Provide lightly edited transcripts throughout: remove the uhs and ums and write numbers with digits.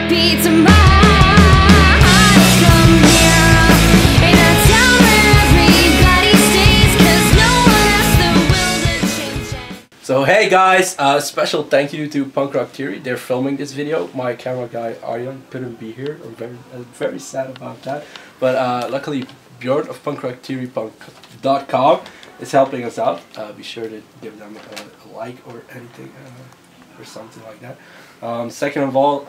beats of my heart come here in a town where everybody stays, 'cause no one has the will to change it. So hey guys, special thank you to Punk Rock Theory. They're filming this video. My camera guy Arjan couldn't be here. I'm very sad about that. But luckily Bjorn of punkrocktheorypunk.com is helping us out. Be sure to give them a like or anything or something like that. Second of all,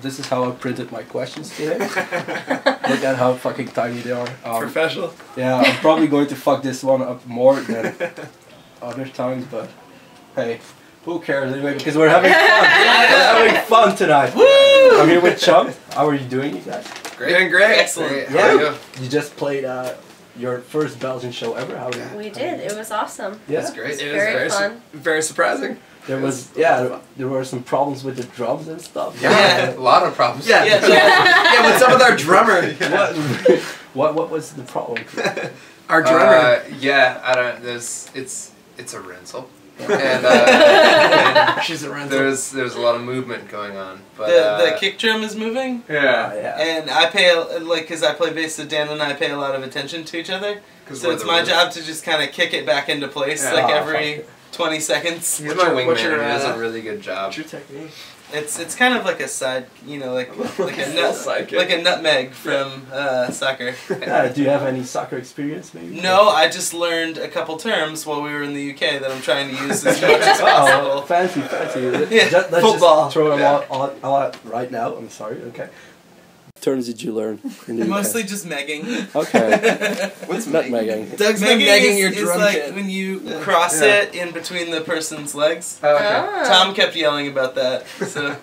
this is how I printed my questions today. Look at how fucking tiny they are. Professional. Yeah, I'm probably going to fuck this one up more than other times, but hey, who cares anyway, because we're having fun. We're having fun tonight. Woo! I'm here with Chumped. How are you doing, you guys? Great. Doing great. Excellent. Yeah. You just played your first Belgian show ever. How did We did. It was awesome. Yeah. That's great. It was very fun. Very surprising. There was there were some problems with the drums and stuff. Yeah, a lot of problems. Yeah. Yeah. What's up with our drummer? What was the problem? Our drummer. Yeah, I don't. It's a rental. And She's a rental. there's a lot of movement going on. But the kick drum is moving. yeah. And I pay because I play bass, so Dan and I pay a lot of attention to each other. So it's my job to just kind of kick it back into place every 20 seconds. He's my wingman. He does a really good job. What's your technique? It's kind of like a side, like a nutmeg from soccer. Do you have any soccer experience, maybe? No, I just learned a couple terms while we were in the UK that I'm trying to use as much as possible. Oh, fancy. Yeah, Let's football. just throw them out right now. I'm sorry. Okay. What terms did you learn in the UK? Mostly just megging. Okay. What's nutmegging? Doug's been megging your is drum like kit. when you cross it in between the person's legs. Oh, okay. Ah. Tom kept yelling about that. So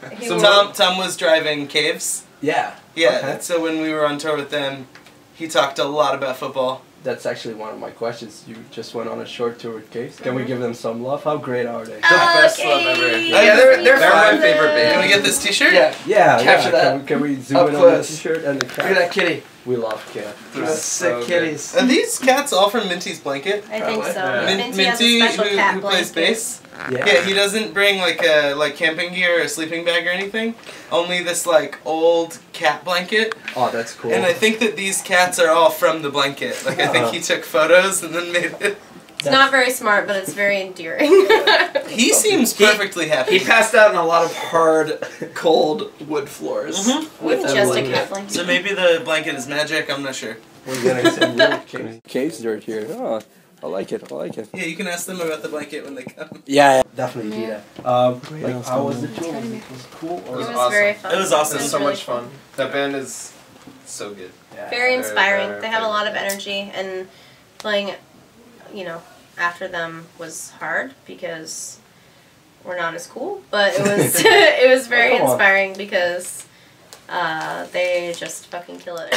Tom was driving Caves. Yeah. Yeah. Okay. So when we were on tour with them, he talked a lot about football. That's actually one of my questions. You just went on a short tour with Case. Can we give them some love? How great are they? The best love ever. Okay. Yeah, they're my Love favorite them. band. Can we get this T-shirt? Yeah. Capture that. Can we zoom Up in on the close. t-shirt and the cat? Look at that kitty. We love cat. They're Sick so good. kitties. Are these cats all from Minty's blanket? I think so. Yeah. Minty has a special cat who plays blanket. bass. Yeah. He doesn't bring like camping gear or a sleeping bag or anything. Only this old cat blanket. Oh, that's cool. And I think that these cats are all from the blanket. I think he took photos and then made it. It's not very smart, but it's very endearing. He seems perfectly happy. He passed out on a lot of hard, cold wood floors. With that just a blanket. cat blanket. So maybe the blanket is magic. I'm not sure. We're getting some real case dirt here. Oh, I like it. Yeah, you can ask them about the blanket when they come. Yeah, definitely do Yeah. that. How was the tour? Was it cool? Or It was awesome. very fun. It was awesome. It was so much fun. That band is so good. Yeah. Very inspiring. They're They have a lot of very energy, and playing, after them was hard because we're not as cool. But it was it was very Come on. inspiring because they just fucking kill it.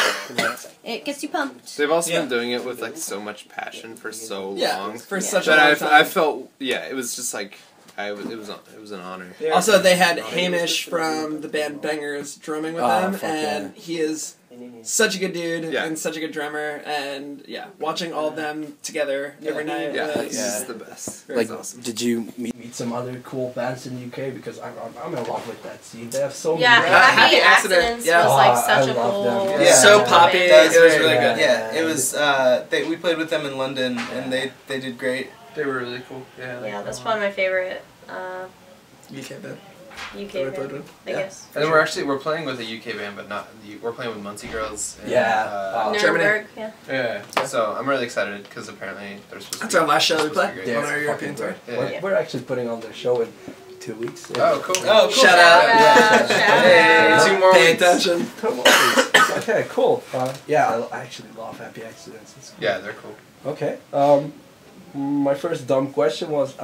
It gets you pumped. They've also been doing it with so much passion for so long. For such a That long time. I felt it was just it was an honor. Also, they had Hamish from the band Bangers drumming with them, fuck and he is such a good dude Yeah. and such a good drummer, and watching all of them together every night Yeah, was this is the best. very Like, awesome. did you meet some other cool bands in the UK? Because I'm in love with that scene. They have so Yeah, many. Happy Happy Accident. Accidents Yeah. was Oh, like I such a love cool. them. Yeah. So band. poppy. It was really really good. good. Yeah, it was. We played with them in London, and they did great. They were really cool. Yeah, that's probably my favorite UK band. UK That we played band, with. I guess. And then we're playing with a UK band, but we're playing with Muncie Girls. And, Germany. Nuremberg, yeah. Yeah. So I'm really excited because apparently they're supposed to. That's our last show we supposed to be played great. on our European tour. Yeah. We're actually putting on their show in 2 weeks. Oh, cool. Oh, cool. Shout out. Shout Hey, out. 2 more Pay weeks. attention. Okay, cool. Yeah, I actually love Happy Accidents. It's cool. Yeah, they're cool. Okay. My first dumb question was,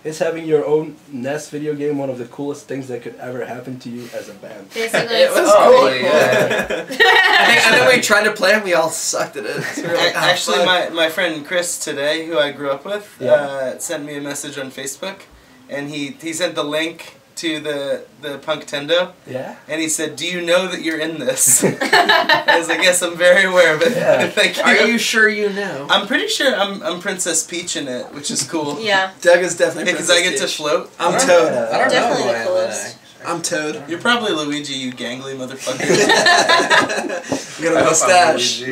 is having your own NES video game one of the coolest things that could ever happen to you as a band? Basically, It was it's cool. Probably, yeah. And then we tried to play and we all sucked at it. So we were like, "Ah, Actually, fuck." my friend Chris today, who I grew up with, sent me a message on Facebook, and he sent the link to the Punk Tendo, Yeah? and he said, "Do you know that you're in this?" I was like, "Yes, I'm very aware of it." Yeah. Thank you. Are you sure you know? I'm pretty sure I'm Princess Peach in it, which is cool. Yeah. Doug is definitely Because I get to Princess Peach. float. I'm Yeah. Toad. I don't know Definitely who I the am, coolest. I'm Toad. You're probably Luigi, you gangly motherfucker. You got a mustache.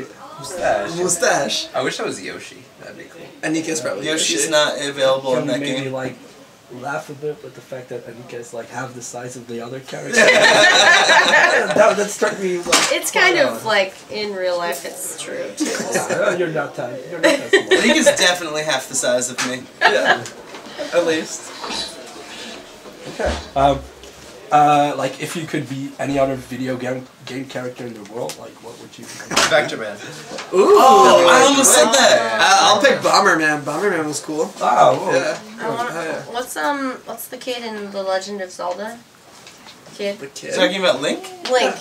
Mustache. I wish I was Yoshi. That'd be cool. Anika's probably Yoshi's not available in Can we that maybe game. like laugh a bit with the fact that Anika is like half the size of the other character? that struck me like. It's kind of like in real life, it's true too. Yeah, you're not that. You're not that small. Anika's definitely half the size of me. Yeah. At least. Okay. Like if you could be any other video game character in the world, like what would you be? Vector Man. Ooh. Oh, I almost said that. I'll pick Bomberman. Bomberman was cool. Wow. Whoa. Yeah. What's the kid in The Legend of Zelda? Kid? The kid. Talking about Link? Link.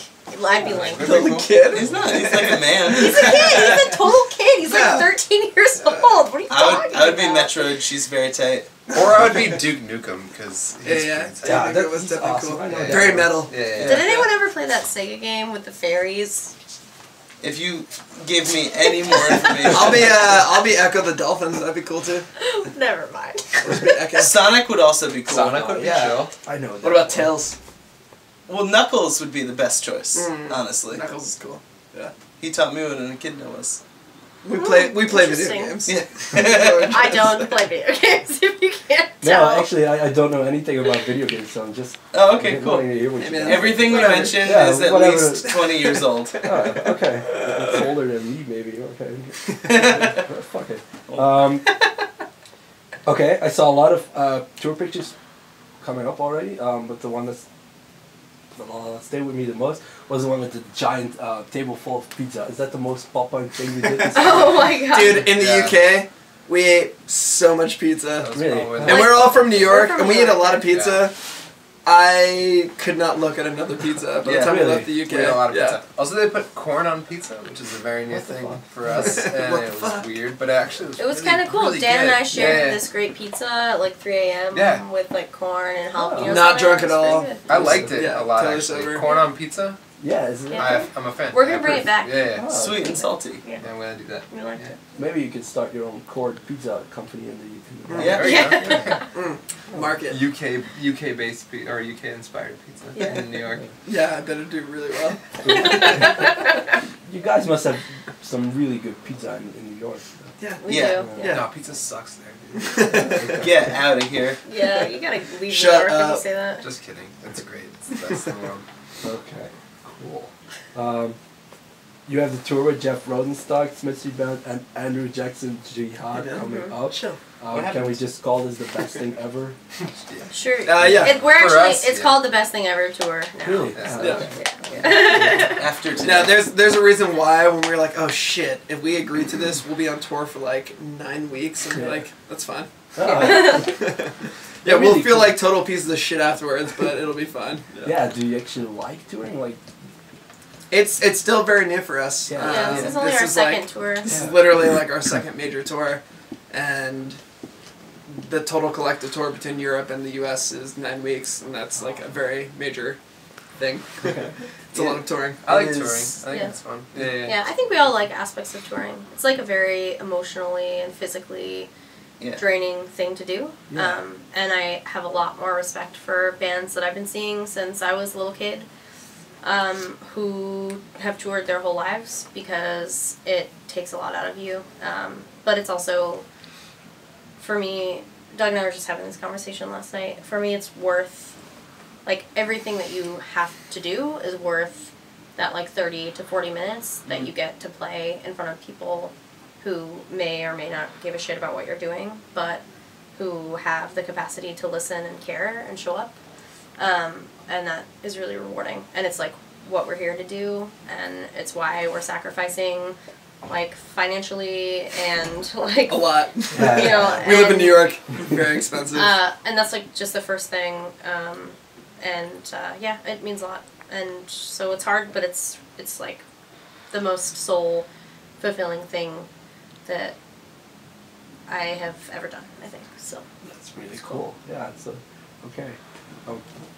I'd be Link. The kid? He's not. He's like a man. He's a kid. He's a total kid. He's Yeah. like 13 years old. What are you talking I would be about? Metroid. She's very tight. Or I would be Duke Nukem because he's Yeah. pretty tight. Yeah, that was he's definitely awesome. cool. I know that. Very metal. Yeah. Did anyone ever play that Sega game with the fairies? If you give me any more information. I'll be Echo the Dolphin. That'd be cool too. Never mind. Just be Echo. Sonic would also be cool. Sonic would be chill. I know. That. What about Tails? Well, Knuckles would be the best choice, honestly. Knuckles is cool. Yeah. He taught me what an echidna was. We play video Interesting. games. Yeah. I don't play video games if you can't No, tell. actually, I don't know anything about video games, so I'm just. Oh, okay, cool. wanting to hear what you Hey, man. got. Everything we Whatever. mentioned Yeah, is at whatever. least 20 years old. Oh, okay. It's older than me, maybe. Okay. Fuck it. Okay, I saw a lot of tour pictures coming up already, but the one that's stayed with me the most was the one with the giant table full of pizza. Is that the most pop-punk thing we did this year? Oh my god. Dude, in the Yeah. UK, we ate so much pizza. That was Really? probably And we're all from New York, from and we New ate a York. lot of pizza. I could not look at another pizza by the Yeah. time we Really? left the UK. We ate a lot of yeah. pizza. Also, they put corn on pizza, which is a very new What the thing fuck? for us, and What it the was fuck? weird, but actually It was really, kind of cool. really Dan and good. I shared Yeah. this great pizza at like 3 a.m. Yeah. with like corn and jalapenos. Not on it. drunk It was at all. pretty good. I liked it Yeah, a lot, totally actually. sober. Corn on pizza, Yeah, isn't it? Yeah. I'm a fan. We're gonna I bring it approve. back. Yeah. Oh. Sweet and salty. Yeah. Yeah, I'm gonna do that. We liked Yeah. it. Maybe you could start your own cord pizza company in the Yeah. There you Yeah. go. Market. UK based or UK inspired pizza Yeah. in New York. Yeah, I better do really well. You guys must have some really good pizza in New York. Yeah. We Yeah. do. Yeah. No, pizza sucks there, dude. Get out of here. Yeah, you gotta leave Shut New York when up. you say that. Just kidding. It's great. It's the best in the world. Okay, cool. You have the tour with Jeff Rosenstock, Smithy Band, and Andrew Jackson Jihad Yeah. coming Mhm. up. Chill. Can we just call this the best thing ever? Sure. Yeah. We're For actually, us, it's yeah. called the best thing ever tour now. Really? Yeah. Oh, Yeah. okay. Yeah. After today. Now, there's a reason why when we were like, oh shit, if we agree to this, we'll be on tour for like 9 weeks, and we're Yeah. like, that's fine. Oh, Yeah, Really we'll feel cool. like total pieces of shit afterwards, but it'll be fine. yeah, do you actually like touring? Like, It's still very new for us. Yeah. Yeah, this is only our second tour. This is Yeah. literally like our second major tour, and the total collective tour between Europe and the U.S. is 9 weeks, and that's like a very major thing. It's a lot of touring. I like It touring. I is- think Yeah. it's fun. Yeah. Yeah, I think we all like aspects of touring. It's like a very emotionally and physically Yeah. draining thing to do. Yeah. And I have a lot more respect for bands that I've been seeing since I was a little kid, who have toured their whole lives, because it takes a lot out of you. But it's also, for me, Doug and I were just having this conversation last night. For me, it's worth, like, everything that you have to do is worth that, like, 30 to 40 minutes that you get to play in front of people who may or may not give a shit about what you're doing, but who have the capacity to listen and care and show up. And that is really rewarding. And it's, like, what we're here to do, and it's why we're sacrificing, like, financially and, like... A lot. Yeah. You know, We live in and- New York. Very expensive. and that's like just the first thing, yeah, it means a lot, and so it's hard, but it's like the most soul fulfilling thing that I have ever done, I think. So that's really cool. Yeah, it's okay.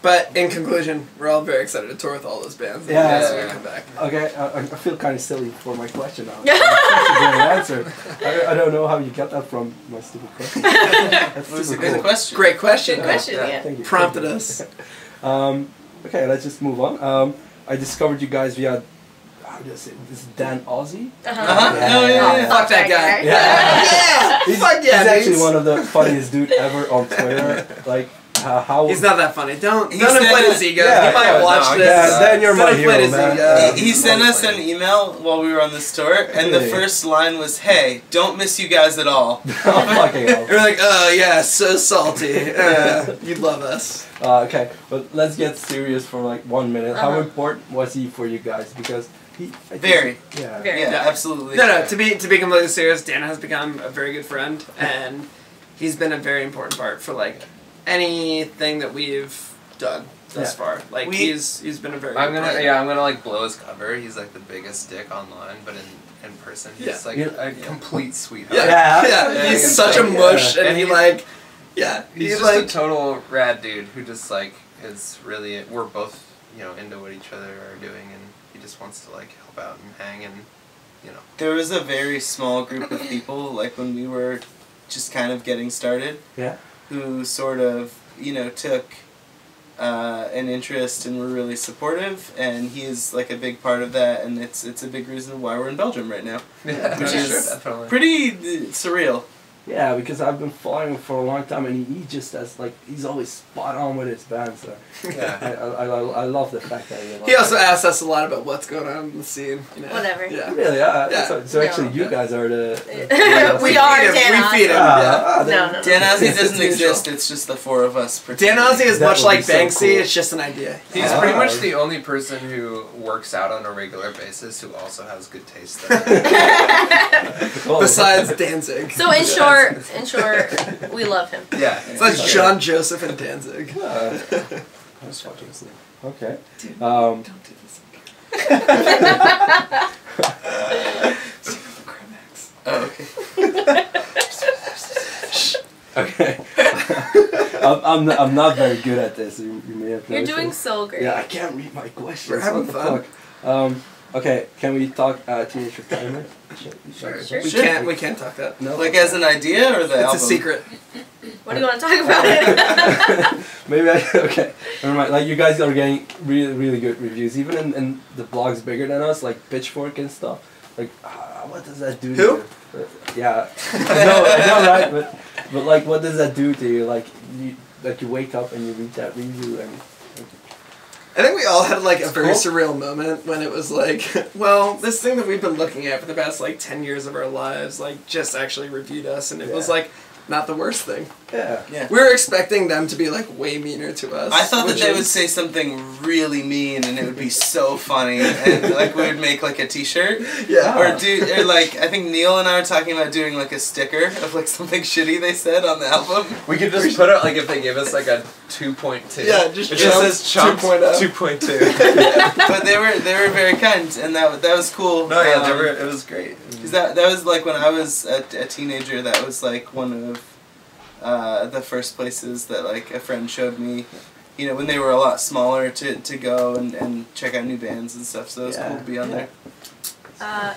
But in conclusion, we're all very excited to tour with all those bands. Yeah. And so we come back. Okay, I feel kind of silly for my question now. That's such a great answer. I don't know how you got that from my stupid question. That's What was super the cool. question? Great question. good question, yeah. Thank you. Prompted Thank you. us. Okay, let's just move on. I discovered you guys via, how do I say, this is Dan Ozzie? Fuck that guy. Yeah. He's actually dudes. one of the funniest dude ever on Twitter. Like, how He's not that funny. Don't He inflate said- his ego. Yeah, he might yeah, watch no, this. Yeah, Dan, you're my Don't inflate hero, his man. ego. He sent us an email while we were on this tour, and the Really? first line was, "Hey, don't miss you guys at all." Oh, fucking hell. We're like, oh yeah, so salty. You'd love us. Okay, but let's get serious for like 1 minute. How Uh-huh. important was he for you guys? Because I think- Very. Yeah. Very. Yeah, Yeah. absolutely. No, to be completely serious, Dan has become a very good friend, and he's been a very important part for like anything that we've done thus Yeah. far. Like We- he's been a very. I'm good gonna friend. I'm gonna like blow his cover. He's like the biggest dick online, but in person he's Yeah. like Yeah. a complete sweetheart. Yeah, Yeah. yeah. He's Yeah. such a mush, Yeah. and he like, yeah, He's he's just like. a total rad dude who just like is really, we're both, you know, into what each other are doing, and he just wants to like help out and hang, and you know. There was a very small group of people, like when we were just kind of getting started, Yeah. who sort of, you know, took an interest and were really supportive, and he is like a big part of that, and it's a big reason why we're in Belgium right now. Yeah, Which is definitely. Pretty surreal. Yeah, because I've been following him for a long time, and he just has like he's always spot on with his band. So Yeah. I love the fact that He also asked us a lot about what's going on in the scene. You know? Whatever. Yeah. Really, Yeah. So No. actually, you guys are the. We are feed him, Dan we feed him. Ah, Yeah. No. Dan Ozzie It's doesn't neutral. exist, it's just the four of us. Dan Ozzie is That much would like be so Banksy. cool. It's just an idea. He's Ah. pretty much the only person who works out on a regular basis who also has good taste. Though. Oh. Besides Danzig. So in short, we love him. Yeah. It's like John Joseph and Danzig. I was watching this thing. Okay. Don't do this. Oh, okay. Okay. I'm not very good at this. You may have You're noticed doing it. so great. Yeah, I can't read my questions. We're having What the fun. fuck? Okay, can we talk Teenage Retirement? Sure. We can't talk that. No. Like as an idea or the It's album? a secret. What do you want to talk about? Maybe okay. Never mind. Like you guys are getting really good reviews, even in the blogs bigger than us, like Pitchfork and stuff. Like, what does that do to Who? you? Yeah, I know, right? But like, what does that do to you? Like, you wake up and you read that review and. I think we all had like a very Cool. surreal moment when it was like, well, this thing that we've been looking at for the past like 10 years of our lives, like just actually reviewed us, and it was Yeah. like not the worst thing. Yeah. Yeah. We were expecting them to be like way meaner to us. I thought that which they would is- say something really mean and it would be so funny, and like we would make like a T-shirt, Yeah. or like I think Neil and I were talking about doing like a sticker of like something shitty they said on the album. We could just put it like if they give us like a 2.2. Yeah, just it Chumped says Chumped 2.0. 2.2. But they were very kind, and that was cool. No, yeah, it was great. 'Cause that was like when I was a teenager. That was like one of the first places that like a friend showed me, you know, when they were a lot smaller to go and check out new bands and stuff. So it was cool to be on there.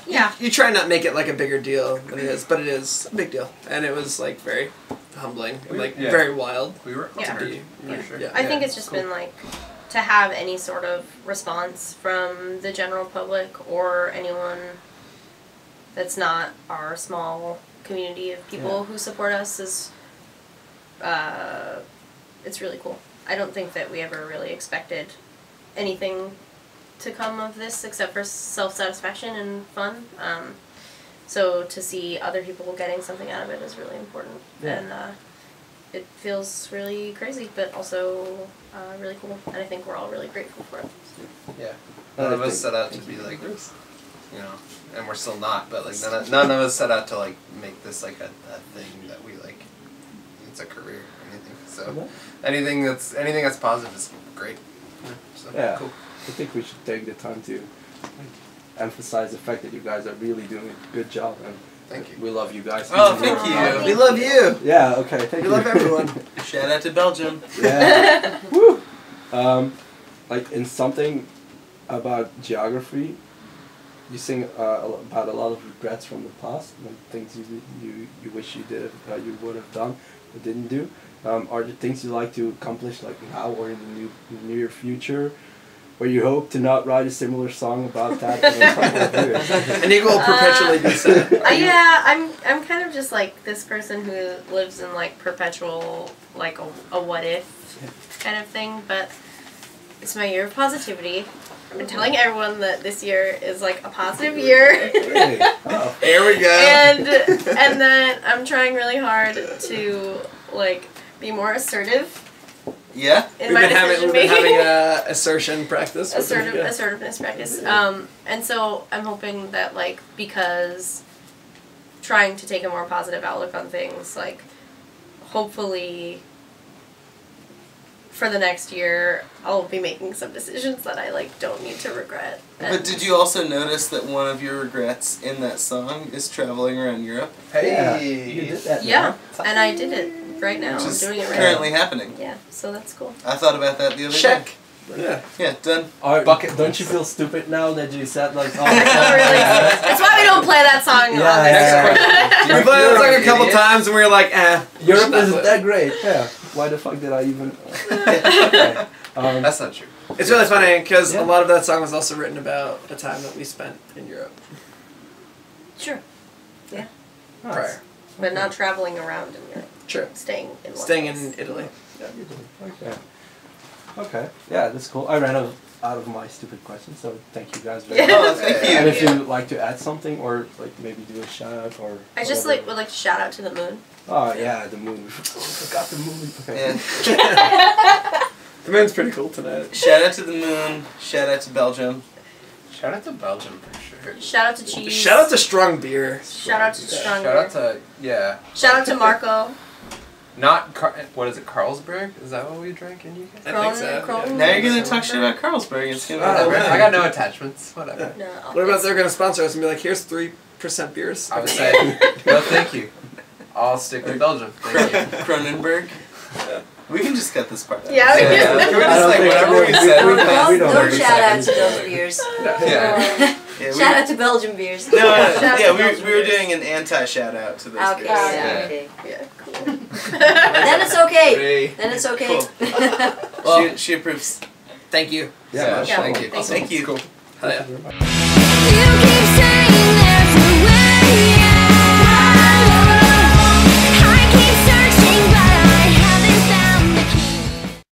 Yeah. You try not make it like a bigger deal than it is, but it is a big deal, and it was like very humbling and like Yeah. very wild. We were Yeah. honored, Yeah. for sure. Yeah. I think it's just cool. been like to have any sort of response from the general public or anyone that's not our small community of people who support us is it's really cool. I don't think that we ever really expected anything to come of this except for self-satisfaction and fun. So to see other people getting something out of it is really important. Yeah. And it feels really crazy, but also really cool. And I think we're all really grateful for it. Yeah. None of us set out to be like, you know, and we're still not, but like none of us set out to like make this like a thing that we like, it's a career or anything. So anything that's positive is great. So, Yeah. cool. I think we should take the time to emphasize the fact that you guys are really doing a good job, and Thank you. we love you guys. Oh, thank you. We love you. Yeah. Okay. Thank We you. love everyone. Shout out to Belgium. Yeah. Woo. Like in something about geography, you sing about a lot of regrets from the past and things you wish you would have done but didn't do. are there things you like to accomplish like now or in the near future? Where you hope to not write a similar song about that in a couple of years. And you will perpetually be sad. Yeah, I'm kind of just like this person who lives in like perpetual like a what if kind of thing, but it's my year of positivity. I'm telling everyone that this year is like a positive year. Really? Oh. Here we go. and that I'm trying really hard to like be more assertive. Yeah. In We've my been decision having making. assertion practice. Assertiveness practice. And so I'm hoping that like because trying to take a more positive outlook on things, like hopefully for the next year I'll be making some decisions that I like don't need to regret. But did you also notice that one of your regrets in that song is traveling around Europe? Yeah, Hey. you did that. Yeah, now. and I did it right now. Which I'm is doing it right currently now. happening. Yeah, so that's cool. I thought about that the other Check. day. Yeah. Yeah, done. Don't you feel stupid now that you said like? Oh, Not really. That's why we don't play that song on Yeah, this. yeah. We played it like a couple Idiot. times and we were like, Europe isn't that great. Yeah. Why the fuck did I even? Okay. That's not true. It's really funny because Yeah. a lot of that song was also written about a time that we spent in Europe Sure, nice. prior. but not traveling around in Europe. Sure. Staying in one Staying place. in Italy. Yeah, you do. Okay. Okay. Yeah, that's cool. I ran out of my stupid questions, so thank you guys very much. Oh, thank you. And if you like to add something or like maybe do a shout out or. I just whatever. would like to shout out to the moon. Oh yeah, the moon. I forgot the moon. Okay. Yeah. The moon's pretty cool tonight. Shout out to the moon. Shout out to Belgium. Shout out to Belgium for sure. Shout out to cheese. Shout out to strong beer. Shout out to strong Shout beer. out to Shout out to Marco. not what is it, Carlsberg? Is that what we drank in UK? I think so. Cronin. Now you're gonna talk shit about Carlsberg. It's gonna Oh, Whatever. man. I got no attachments. Whatever. No. What about they're gonna sponsor us and be like, here's 3% beers? I would say no, thank you. I'll stick with Belgium. Thank you. Cronenberg. We can just cut this part out. Yeah, we Yeah, can. can we I just don't like think whatever we we- said? we- in the past we don't 30 really Shout out to seconds? those beers. Yeah. Yeah, we, Shout out to Belgian beers. no, Shout out yeah, to we Belgium were beers. doing an anti-shout out to those Okay, beers. yeah, Yeah. okay. Yeah, cool. Then it's okay. Three. Then it's okay. Cool. Well, She approves. thank you. Yeah. Yeah, Yeah. thank you. Thank Thank you. Cool. Hell yeah. Thank you very much. You keep saying